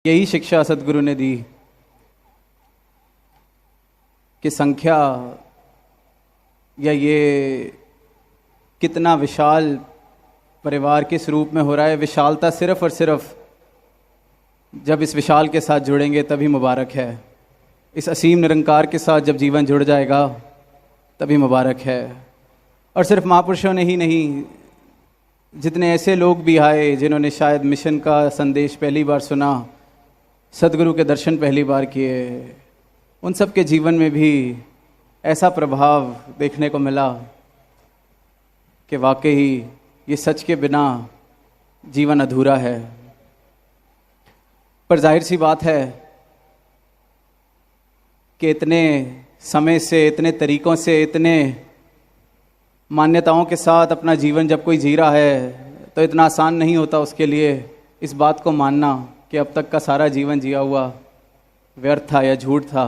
यही शिक्षा सदगुरु ने दी कि संख्या या ये कितना विशाल परिवार किस रूप में हो रहा है, विशालता सिर्फ और सिर्फ जब इस विशाल के साथ जुड़ेंगे तभी मुबारक है। इस असीम निरंकार के साथ जब जीवन जुड़ जाएगा तभी मुबारक है। और सिर्फ महापुरुषों ने ही नहीं, जितने ऐसे लोग भी आए जिन्होंने शायद मिशन का संदेश पहली बार सुना, सदगुरु के दर्शन पहली बार किए, उन सब के जीवन में भी ऐसा प्रभाव देखने को मिला कि वाकई ये सच के बिना जीवन अधूरा है। पर जाहिर सी बात है कि इतने समय से, इतने तरीक़ों से, इतने मान्यताओं के साथ अपना जीवन जब कोई जी रहा है तो इतना आसान नहीं होता उसके लिए इस बात को मानना कि अब तक का सारा जीवन जिया हुआ व्यर्थ था या झूठ था।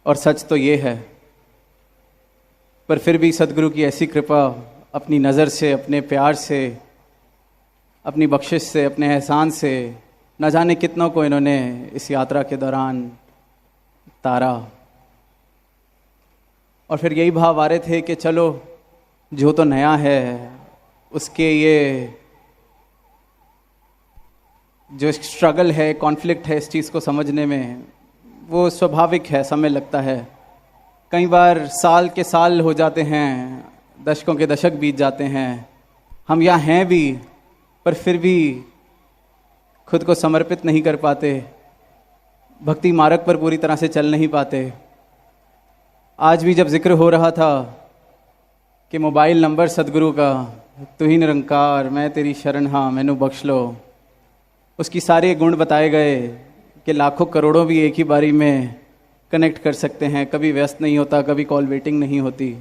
और सच तो ये है। पर फिर भी सदगुरु की ऐसी कृपा, अपनी नज़र से, अपने प्यार से, अपनी बख्शिश से, अपने एहसान से न जाने कितनों को इन्होंने इस यात्रा के दौरान तारा। और फिर यही भाव आ रहे थे कि चलो जो तो नया है उसके ये जो स्ट्रगल है, कॉन्फ्लिक्ट है इस चीज़ को समझने में, वो स्वाभाविक है, समय लगता है। कई बार साल के साल हो जाते हैं, दशकों के दशक बीत जाते हैं, हम यहाँ हैं भी पर फिर भी खुद को समर्पित नहीं कर पाते, भक्ति मार्ग पर पूरी तरह से चल नहीं पाते। आज भी जब जिक्र हो रहा था कि मोबाइल नंबर सदगुरु का, तू ही निरंकार मैं तेरी शरण हाँ मैनू बख्श लो, उसकी सारे गुण बताए गए कि लाखों करोड़ों भी एक ही बारी में कनेक्ट कर सकते हैं, कभी व्यस्त नहीं होता, कभी कॉल वेटिंग नहीं होती।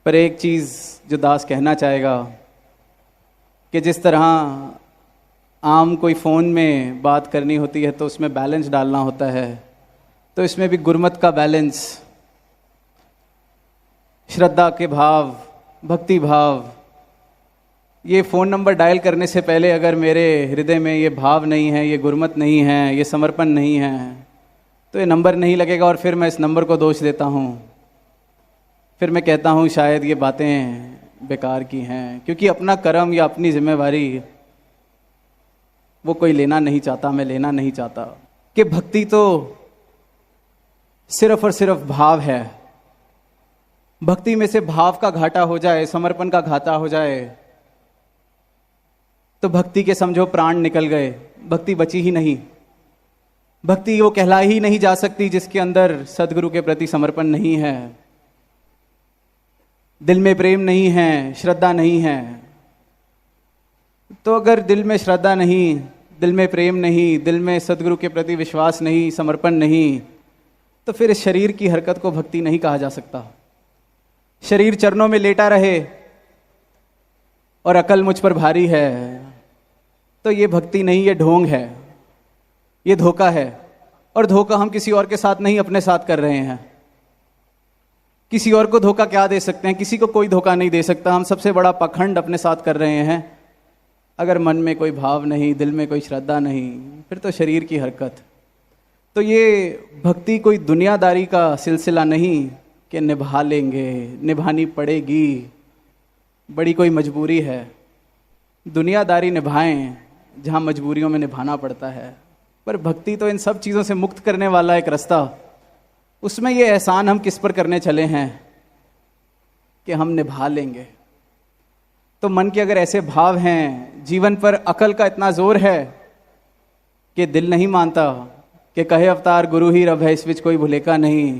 पर एक चीज़ जो दास कहना चाहेगा कि जिस तरह आम कोई फ़ोन में बात करनी होती है तो उसमें बैलेंस डालना होता है, तो इसमें भी गुरमत का बैलेंस, श्रद्धा के भाव, भक्ति भाव, ये फ़ोन नंबर डायल करने से पहले अगर मेरे हृदय में ये भाव नहीं है, ये गुरमत नहीं है, ये समर्पण नहीं है, तो ये नंबर नहीं लगेगा। और फिर मैं इस नंबर को दोष देता हूँ, फिर मैं कहता हूँ शायद ये बातें बेकार की हैं, क्योंकि अपना कर्म या अपनी जिम्मेवारी वो कोई लेना नहीं चाहता, मैं लेना नहीं चाहता। कि भक्ति तो सिर्फ और सिर्फ भाव है। भक्ति में से भाव का घाटा हो जाए, समर्पण का घाटा हो जाए तो भक्ति के समझो प्राण निकल गए, भक्ति बची ही नहीं। भक्ति वो कहला ही नहीं जा सकती जिसके अंदर सदगुरु के प्रति समर्पण नहीं है, दिल में प्रेम नहीं है, श्रद्धा नहीं है। तो अगर दिल में श्रद्धा नहीं, दिल में प्रेम नहीं, दिल में सदगुरु के प्रति विश्वास नहीं, समर्पण नहीं, तो फिर इस शरीर की हरकत को भक्ति नहीं कहा जा सकता। शरीर चरणों में लेटा रहे और अकल मुझ पर भारी है, तो ये भक्ति नहीं, ये ढोंग है, ये धोखा है। और धोखा हम किसी और के साथ नहीं, अपने साथ कर रहे हैं। किसी और को धोखा क्या दे सकते हैं? किसी को कोई धोखा नहीं दे सकता। हम सबसे बड़ा पाखंड अपने साथ कर रहे हैं। अगर मन में कोई भाव नहीं, दिल में कोई श्रद्धा नहीं, फिर तो शरीर की हरकत। तो ये भक्ति कोई दुनियादारी का सिलसिला नहीं कि निभा लेंगे, निभानी पड़ेगी, बड़ी कोई मजबूरी है। दुनियादारी निभाएं जहाँ मजबूरियों में निभाना पड़ता है, पर भक्ति तो इन सब चीज़ों से मुक्त करने वाला एक रास्ता। उसमें ये एहसान हम किस पर करने चले हैं कि हम निभा लेंगे। तो मन के अगर ऐसे भाव हैं, जीवन पर अकल का इतना जोर है कि दिल नहीं मानता कि कहे अवतार गुरु ही रब है, इस विच कोई भुलेखा नहीं,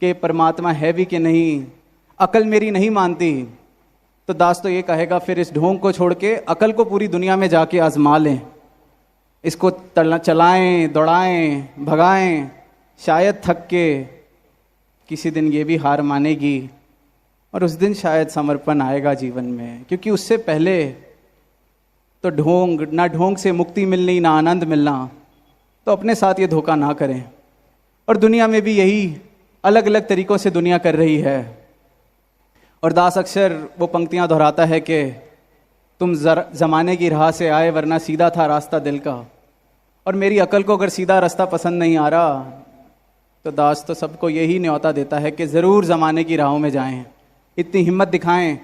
कि परमात्मा है भी कि नहीं, अकल मेरी नहीं मानती, तो दास तो ये कहेगा फिर इस ढोंग को छोड़ के अकल को पूरी दुनिया में जाके आजमा लें, इसको चलाएं, दौड़ाएं, भगाएं, शायद थक के किसी दिन ये भी हार मानेगी और उस दिन शायद समर्पण आएगा जीवन में। क्योंकि उससे पहले तो ढोंग, ना ढोंग से मुक्ति मिलनी, ना आनंद मिलना। तो अपने साथ ये धोखा ना करें। और दुनिया में भी यही अलग अलग तरीक़ों से दुनिया कर रही है। और दास अक्सर वो पंक्तियाँ दोहराता है कि तुम ज़माने की राह से आए वरना सीधा था रास्ता दिल का। और मेरी अकल को अगर सीधा रास्ता पसंद नहीं आ रहा तो दास तो सबको यही न्योता देता है कि ज़रूर ज़माने की राहों में जाएं, इतनी हिम्मत दिखाएं।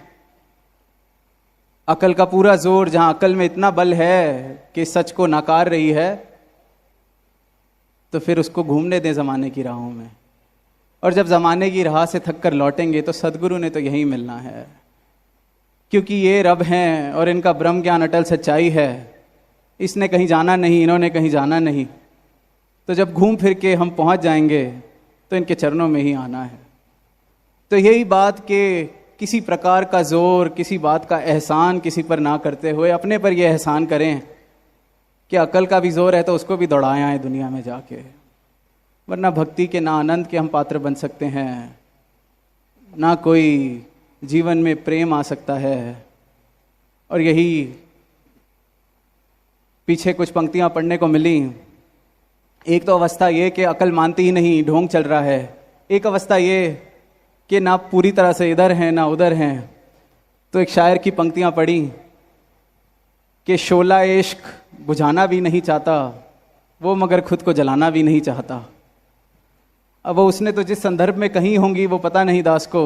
अकल का पूरा जोर जहां अकल में इतना बल है कि सच को नकार रही है, तो फिर उसको घूमने दें ज़माने की राहों में। और जब ज़माने की राह से थक कर लौटेंगे तो सदगुरु ने तो यही मिलना है, क्योंकि ये रब हैं और इनका ब्रह्म ज्ञान अटल सच्चाई है। इसने कहीं जाना नहीं, इन्होंने कहीं जाना नहीं। तो जब घूम फिर के हम पहुंच जाएंगे तो इनके चरणों में ही आना है। तो यही बात कि किसी प्रकार का जोर, किसी बात का एहसान किसी पर ना करते हुए अपने पर यह एहसान करें कि अकल का भी जोर है तो उसको भी दौड़ाएं आए दुनिया में जाके। वरना भक्ति के ना आनंद के हम पात्र बन सकते हैं, ना कोई जीवन में प्रेम आ सकता है। और यही पीछे कुछ पंक्तियां पढ़ने को मिली। एक तो अवस्था ये कि अकल मानती ही नहीं, ढोंग चल रहा है। एक अवस्था ये कि ना पूरी तरह से इधर हैं ना उधर हैं। तो एक शायर की पंक्तियां पढ़ी कि शोला इश्क बुझाना भी नहीं चाहता वो, मगर खुद को जलाना भी नहीं चाहता। अब वो उसने तो जिस संदर्भ में कही होंगी वो पता नहीं दास को,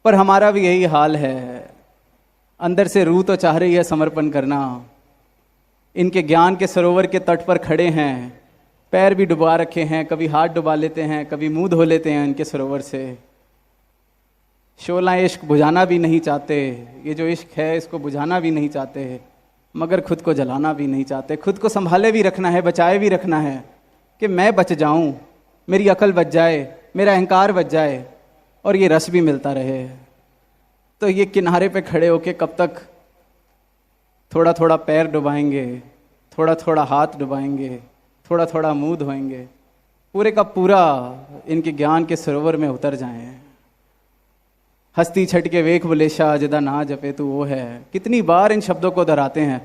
पर हमारा भी यही हाल है। अंदर से रूह तो चाह रही है समर्पण करना। इनके ज्ञान के सरोवर के तट पर खड़े हैं, पैर भी डुबा रखे हैं, कभी हाथ डुबा लेते हैं, कभी मुंह धो लेते हैं इनके सरोवर से। शोला इश्क बुझाना भी नहीं चाहते, ये जो इश्क है इसको बुझाना भी नहीं चाहते, मगर खुद को जलाना भी नहीं चाहते। खुद को संभाले भी रखना है, बचाए भी रखना है कि मैं बच जाऊं, मेरी अकल बच जाए, मेरा अहंकार बच जाए और ये रस भी मिलता रहे। तो ये किनारे पे खड़े होके कब तक थोड़ा थोड़ा पैर डुबाएंगे, थोड़ा थोड़ा हाथ डुबाएंगे, थोड़ा थोड़ा मुंह धोएंगे, पूरे का पूरा इनके ज्ञान के सरोवर में उतर जाएं। हस्ती छट के वेख बुलेशा जदा ना जपे तू वो है। कितनी बार इन शब्दों को दोहराते हैं,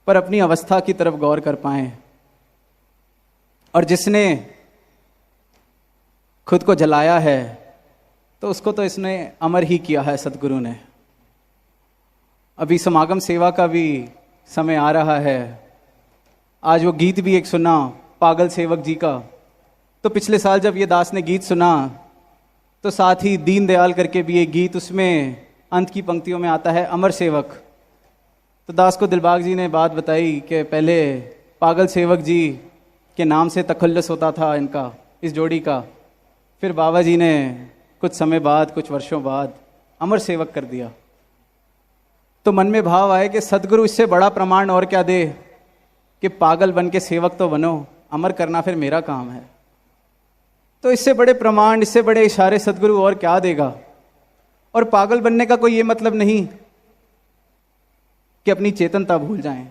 पर अपनी अवस्था की तरफ गौर कर पाएं। और जिसने खुद को जलाया है तो उसको तो इसने अमर ही किया है सदगुरु ने। अभी समागम सेवा का भी समय आ रहा है। आज वो गीत भी एक सुना पागल सेवक जी का। तो पिछले साल जब ये दास ने गीत सुना तो साथ ही दीन दयाल करके भी एक गीत, उसमें अंत की पंक्तियों में आता है अमर सेवक। तो दास को दिलबाग जी ने बात बताई कि पहले पागल सेवक जी के नाम से तखल्लुस होता था इनका, इस जोड़ी का। फिर बाबा जी ने कुछ समय बाद, कुछ वर्षों बाद अमर सेवक कर दिया। तो मन में भाव आए कि सदगुरु इससे बड़ा प्रमाण और क्या दे कि पागल बन के सेवक तो बनो, अमर करना फिर मेरा काम है। तो इससे बड़े प्रमाण, इससे बड़े इशारे सदगुरु और क्या देगा। और पागल बनने का कोई ये मतलब नहीं कि अपनी चेतनता भूल जाएं।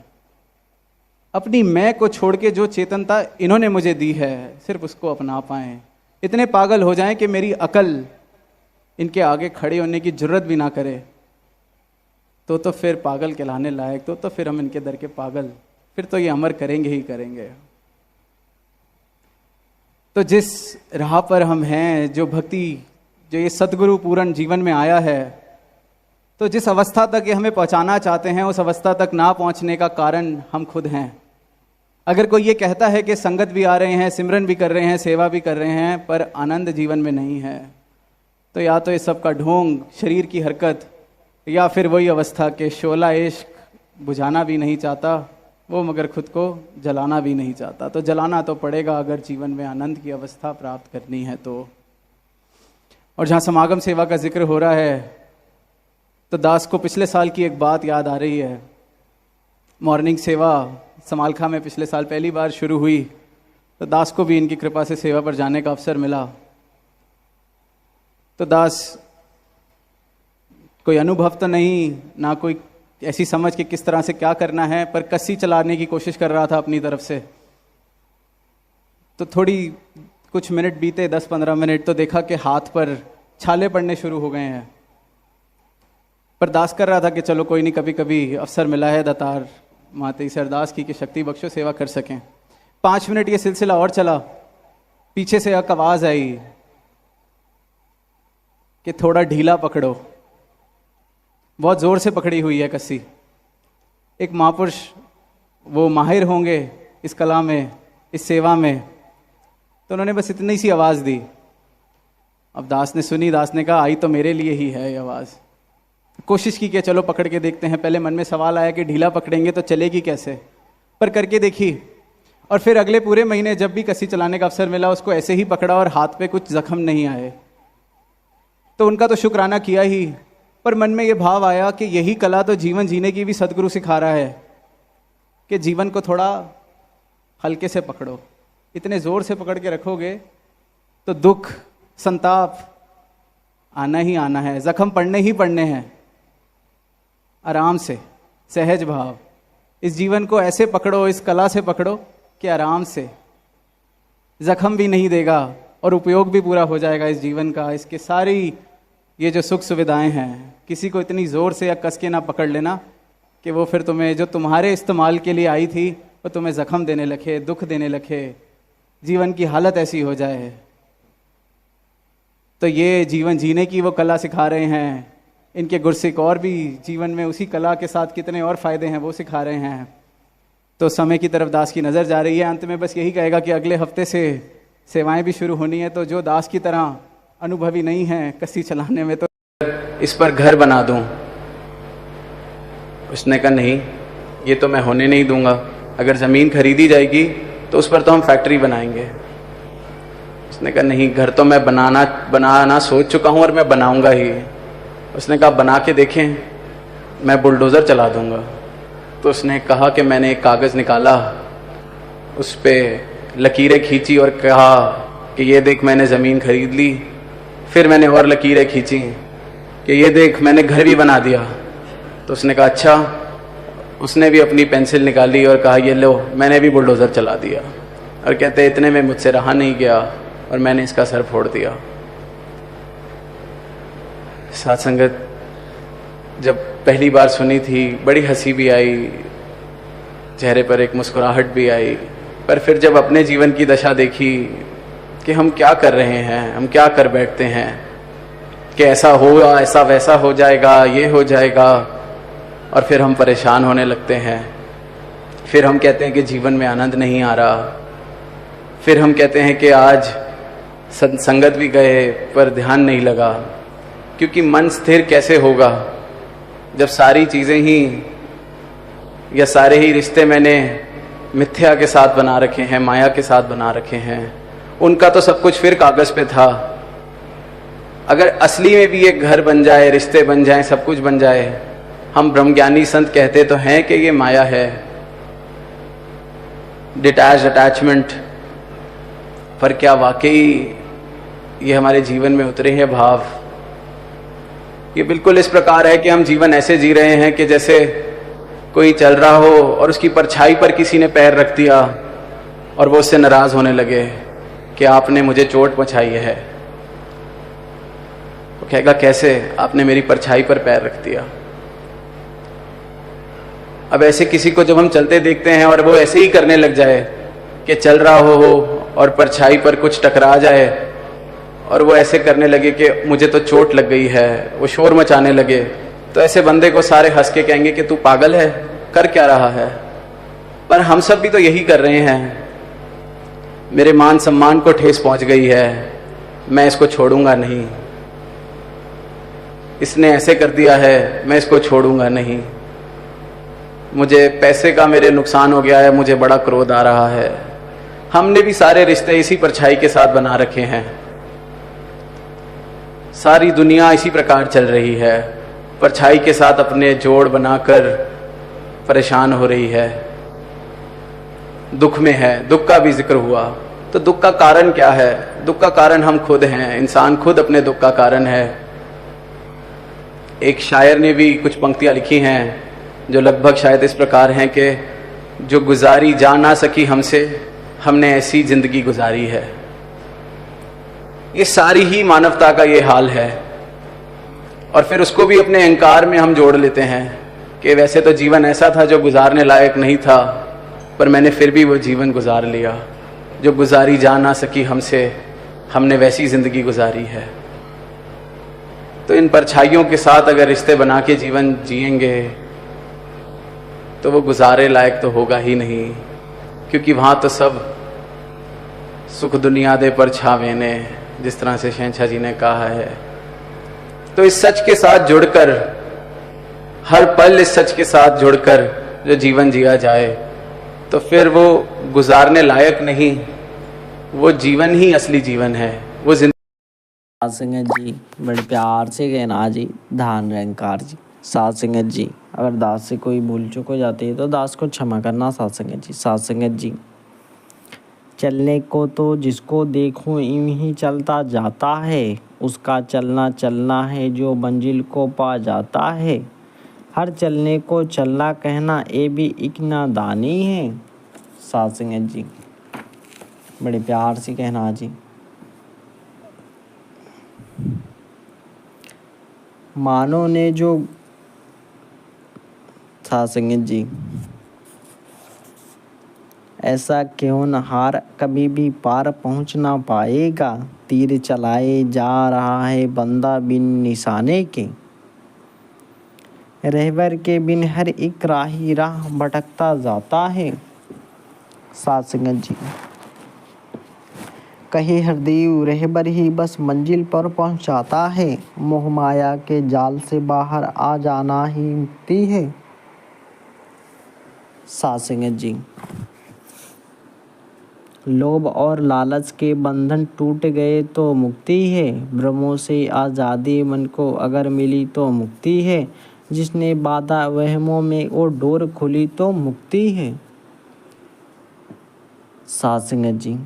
अपनी मैं को छोड़ के जो चेतनता इन्होंने मुझे दी है सिर्फ उसको अपना पाएं। इतने पागल हो जाएं कि मेरी अकल इनके आगे खड़े होने की जरूरत भी ना करे। तो फिर पागल कहलाने लायक, तो फिर हम इनके दर के पागल, फिर तो ये अमर करेंगे ही करेंगे। तो जिस राह पर हम हैं, जो भक्ति, जो ये सदगुरु पूर्ण जीवन में आया है, तो जिस अवस्था तक ये हमें पहुंचाना चाहते हैं उस अवस्था तक ना पहुंचने का कारण हम खुद हैं। अगर कोई ये कहता है कि संगत भी आ रहे हैं, सिमरन भी कर रहे हैं, सेवा भी कर रहे हैं, पर आनंद जीवन में नहीं है, तो या तो इस सब का ढोंग, शरीर की हरकत, या फिर वही अवस्था के शोला इश्क बुझाना भी नहीं चाहता वो, मगर खुद को जलाना भी नहीं चाहता। तो जलाना तो पड़ेगा अगर जीवन में आनंद की अवस्था प्राप्त करनी है तो। और जहाँ समागम सेवा का जिक्र हो रहा है तो दास को पिछले साल की एक बात याद आ रही है। मॉर्निंग सेवा समालखा में पिछले साल पहली बार शुरू हुई, तो दास को भी इनकी कृपा से सेवा पर जाने का अवसर मिला। तो दास कोई अनुभव तो नहीं, ना कोई ऐसी समझ कि किस तरह से क्या करना है, पर कस्सी चलाने की कोशिश कर रहा था अपनी तरफ से। तो थोड़ी कुछ मिनट बीते, 10-15 मिनट, तो देखा कि हाथ पर छाले पड़ने शुरू हो गए हैं। पर दास कर रहा था कि चलो कोई नहीं, कभी कभी अवसर मिला है दातार माते सरदास की कि शक्ति बख्शो सेवा कर सकें। 5 मिनट ये सिलसिला और चला। पीछे से एक आवाज आई कि थोड़ा ढीला पकड़ो। बहुत जोर से पकड़ी हुई है कस्सी। एक महापुरुष वो माहिर होंगे इस कला में, इस सेवा में। तो उन्होंने बस इतनी सी आवाज़ दी। अब दास ने सुनी, दास ने कहा आई तो मेरे लिए ही है ये आवाज़। कोशिश की कि चलो पकड़ के देखते हैं। पहले मन में सवाल आया कि ढीला पकड़ेंगे तो चलेगी कैसे, पर करके देखी। और फिर अगले पूरे महीने जब भी कसी चलाने का अवसर मिला उसको ऐसे ही पकड़ा और हाथ पे कुछ जख्म नहीं आए। तो उनका तो शुक्राना किया ही, पर मन में ये भाव आया कि यही कला तो जीवन जीने की भी सदगुरु सिखा रहा है कि जीवन को थोड़ा हल्के से पकड़ो। इतने जोर से पकड़ के रखोगे तो दुख, संताप आना ही आना है, जख्म पड़ने ही पड़ने हैं। आराम से, सहज भाव, इस जीवन को ऐसे पकड़ो, इस कला से पकड़ो कि आराम से, जख्म भी नहीं देगा और उपयोग भी पूरा हो जाएगा इस जीवन का। इसके सारी ये जो सुख सुविधाएं हैं, किसी को इतनी ज़ोर से या कस के ना पकड़ लेना कि वो फिर तुम्हें, जो तुम्हारे इस्तेमाल के लिए आई थी, वो तुम्हें जख्म देने लगे, दुख देने लगे, जीवन की हालत ऐसी हो जाए। तो ये जीवन जीने की वो कला सिखा रहे हैं। इनके गुरसिक और भी जीवन में उसी कला के साथ कितने और फायदे हैं वो सिखा रहे हैं। तो समय की तरफ दास की नज़र जा रही है। अंत में बस यही कहेगा कि अगले हफ्ते से सेवाएं भी शुरू होनी है। तो जो दास की तरह अनुभवी नहीं है कस्सी चलाने में, तो इस पर घर बना दूं। उसने कहा नहीं, ये तो मैं होने नहीं दूंगा। अगर ज़मीन खरीदी जाएगी तो उस पर तो हम फैक्ट्री बनाएंगे। उसने कहा नहीं, घर तो मैं बनाना सोच चुका हूँ और मैं बनाऊंगा ही। उसने कहा बना के देखें, मैं बुलडोज़र चला दूंगा। तो उसने कहा कि मैंने एक कागज़ निकाला, उस पर लकीरें खींची और कहा कि ये देख मैंने ज़मीन खरीद ली। फिर मैंने और लकीरें खींची कि ये देख मैंने घर भी बना दिया। तो उसने कहा अच्छा। उसने भी अपनी पेंसिल निकाली और कहा ये लो, मैंने भी बुलडोज़र चला दिया। और कहते इतने में मुझसे रहा नहीं गया और मैंने इसका सर फोड़ दिया। साथ संगत, जब पहली बार सुनी थी बड़ी हंसी भी आई, चेहरे पर एक मुस्कुराहट भी आई। पर फिर जब अपने जीवन की दशा देखी कि हम क्या कर रहे हैं, हम क्या कर बैठते हैं कि ऐसा होगा, ऐसा वैसा हो जाएगा, ये हो जाएगा, और फिर हम परेशान होने लगते हैं। फिर हम कहते हैं कि जीवन में आनंद नहीं आ रहा। फिर हम कहते हैं कि आज संगत भी गए पर ध्यान नहीं लगा। क्योंकि मन स्थिर कैसे होगा जब सारी चीज़ें ही या सारे ही रिश्ते मैंने मिथ्या के साथ बना रखे हैं, माया के साथ बना रखे हैं। उनका तो सब कुछ फिर कागज़ पे था। अगर असली में भी एक घर बन जाए, रिश्ते बन जाएं, सब कुछ बन जाए, हम ब्रह्मज्ञानी संत कहते तो हैं कि ये माया है, डिटैच्ड अटैचमेंट। पर क्या वाकई ये हमारे जीवन में उतरे हैं भाव? ये बिल्कुल इस प्रकार है कि हम जीवन ऐसे जी रहे हैं कि जैसे कोई चल रहा हो और उसकी परछाई पर किसी ने पैर रख दिया और वो उससे नाराज होने लगे कि आपने मुझे चोट पहुंचाई है। वो कहेगा कैसे, आपने मेरी परछाई पर पैर रख दिया। अब ऐसे किसी को जब हम चलते देखते हैं और वो ऐसे ही करने लग जाए कि चल रहा हो और परछाई पर कुछ टकरा जाए और वो ऐसे करने लगे कि मुझे तो चोट लग गई है, वो शोर मचाने लगे, तो ऐसे बंदे को सारे हंस के कहेंगे कि तू पागल है, कर क्या रहा है। पर हम सब भी तो यही कर रहे हैं। मेरे मान सम्मान को ठेस पहुंच गई है, मैं इसको छोड़ूंगा नहीं। इसने ऐसे कर दिया है, मैं इसको छोड़ूंगा नहीं। मुझे पैसे का मेरे नुकसान हो गया है, मुझे बड़ा क्रोध आ रहा है। हमने भी सारे रिश्ते इसी परछाई के साथ बना रखे हैं। सारी दुनिया इसी प्रकार चल रही है, परछाई के साथ अपने जोड़ बनाकर परेशान हो रही है, दुख में है। दुख का भी जिक्र हुआ, तो दुख का कारण क्या है? दुख का कारण हम खुद हैं। इंसान खुद अपने दुख का कारण है। एक शायर ने भी कुछ पंक्तियां लिखी हैं जो लगभग शायद इस प्रकार हैं कि जो गुजारी जा ना सकी हमसे, हमने ऐसी जिंदगी गुजारी है। ये सारी ही मानवता का ये हाल है। और फिर उसको भी अपने अहंकार में हम जोड़ लेते हैं कि वैसे तो जीवन ऐसा था जो गुजारने लायक नहीं था, पर मैंने फिर भी वो जीवन गुजार लिया। जो गुजारी जा ना सकी हमसे, हमने वैसी जिंदगी गुजारी है। तो इन परछाइयों के साथ अगर रिश्ते बना के जीवन जिएंगे तो वो गुजारे लायक तो होगा ही नहीं। क्योंकि वहां तो सब सुख दुनिया दे पर छावे ने, जिस तरह से शहंशाह जी ने कहा है। तो इस सच के साथ जुड़कर, हर पल इस सच के साथ जुड़कर जो जीवन जिया जाए, तो फिर वो गुजारने लायक नहीं, वो जीवन ही असली जीवन है। वो साध संगत जी बड़े प्यार से कहना जी, धान निरंकार जी। साध संगत जी, अगर दास से कोई भूल चूक हो जाती है तो दास को क्षमा करना। साध संगत जी, साध संगत जी, चलने को तो जिसको देखूं यूं ही चलता जाता है, उसका चलना चलना है जो मंजिल को पा जाता है। हर चलने को चलना कहना ये भी एक नादानी है। साध संगत जी, बड़े प्यार से कहना जी। मानो ने जो, साध संगत जी, ऐसा क्यों न हार कभी भी पार पहुंच ना पाएगा। तीर चलाए जा रहा है बंदा बिन निशाने के, रहबर के बिन हर एक राही राह भटकता जाता है। साध संगत जी, कहे हरदेव रहबर ही बस मंजिल पर पहुंचाता है, मोह माया के जाल से बाहर आ जाना ही मुक्ति है। साध संगत जी, लोभ और लालच के बंधन टूट गए तो मुक्ति है, भ्रमों से आज़ादी मन को अगर मिली तो मुक्ति है, जिसने बाधा वहमों में वो डोर खुली तो मुक्ति है। साध संगत जी,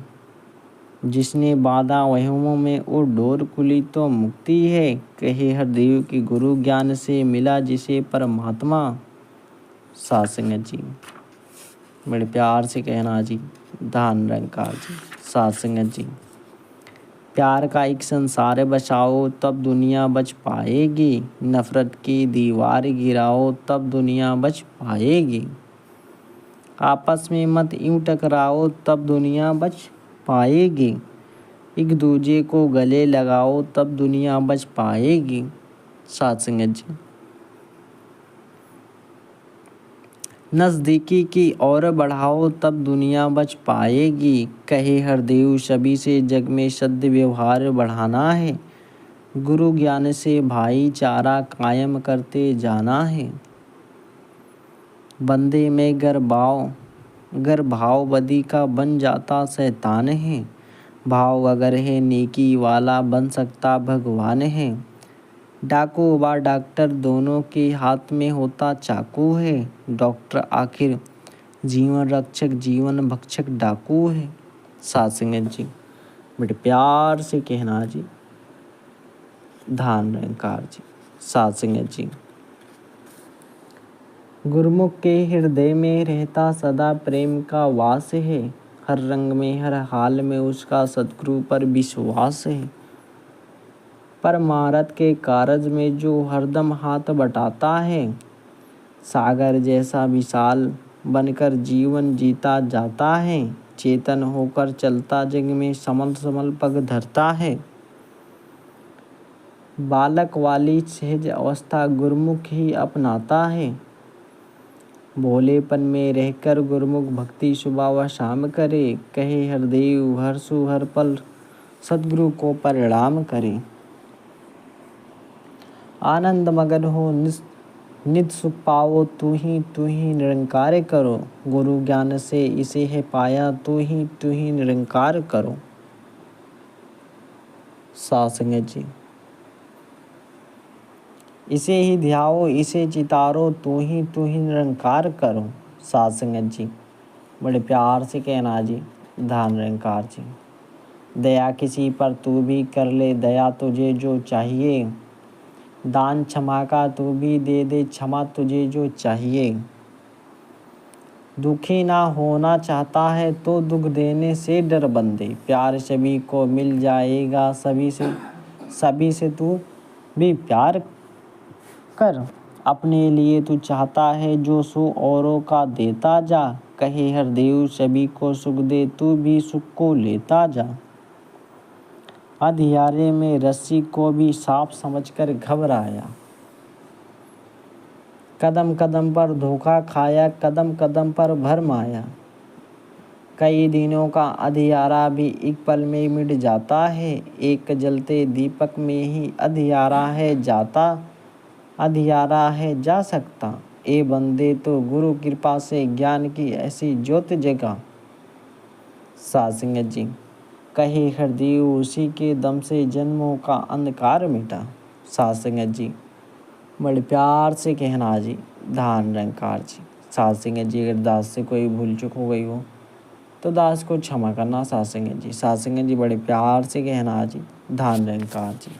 जिसने बाधा वहमों में वो डोर खुली तो मुक्ति है, कहे हरदेव की गुरु ज्ञान से मिला जिसे परमात्मा। साध संगत जी, बड़े प्यार से कहना जी, धान निरंकार जी। साध संगत जी, प्यार का एक संसार बचाओ तब दुनिया बच पाएगी, नफरत की दीवार गिराओ तब दुनिया बच पाएगी। आपस में मत यूं टकराओ तब दुनिया बच पाएगी, एक दूजे को गले लगाओ तब दुनिया बच पाएगी। साध संगत जी, नज़दीकी की ओर बढ़ाओ तब दुनिया बच पाएगी, कहे हरदेव सभी से जग में सद्य व्यवहार बढ़ाना है, गुरु ज्ञान से भाईचारा कायम करते जाना है। बंदे में गर भाव बदी का बन जाता शैतान है, भाव अगर है नेकी वाला बन सकता भगवान है। डाकू व डॉक्टर दोनों के हाथ में होता चाकू है, डॉक्टर आखिर जीवन रक्षक जीवन भक्षक डाकू है। साध संगत जी, बड़े प्यार से कहना जी, धान निरंकार जी। साध संगत जी, गुरुमुख के हृदय में रहता सदा प्रेम का वास है, हर रंग में हर हाल में उसका सद्गुरु पर विश्वास है। परमारथ के कारज में जो हरदम हाथ बटाता है, सागर जैसा विशाल बनकर जीवन जीता जाता है, चेतन होकर चलता जग में समल समल पग धरता है। बालक वाली सहज अवस्था गुरुमुख ही अपनाता है, भोलेपन में रहकर गुरुमुख भक्ति सुबह व शाम करे, कहे हरदेव हर सु हर पल सद्गुरु को परिणाम करे। आनंद मगन हो नित सुख पाओ तू ही निरंकार करो, गुरु ज्ञान से इसे है पाया तू ही निरंकार करो। साध संगत जी, इसे ही ध्याओ इसे चितारो तू ही निरंकार करो। साध संगत जी, बड़े प्यार से कहना जी, धान निरंकार जी। दया किसी पर तू भी कर ले, दया तुझे जो चाहिए, दान क्षमा का तू भी दे दे क्षमा तुझे जो चाहिए। दुखी ना होना चाहता है तो दुख देने से डर बंदे, प्यार सभी को मिल जाएगा सभी से तू भी प्यार कर, अपने लिए तू चाहता है जो सो औरों का देता जा, कहे हरदेव सभी को सुख दे तू भी सुख को लेता जा। अंधियारे में रस्सी को भी सांप समझकर घबराया, कदम कदम पर धोखा खाया कदम कदम पर भरमाया। कई दिनों का अंधियारा भी एक पल में मिट जाता है। एक जलते दीपक में ही अंधियारा है जा सकता। ए बंदे तो गुरु कृपा से ज्ञान की ऐसी ज्योत जगा। साध संगत जी, कहे हृदय उसी के दम से जन्मों का अंधकार मिटा। साध संगत जी, बड़े प्यार से कहना जी, धान निरंकार जी। साध संगत जी, अगर दास से कोई भूल चूक हो गई हो तो दास को क्षमा करना। साध संगत जी, बड़े प्यार से कहना जी, धान निरंकार जी।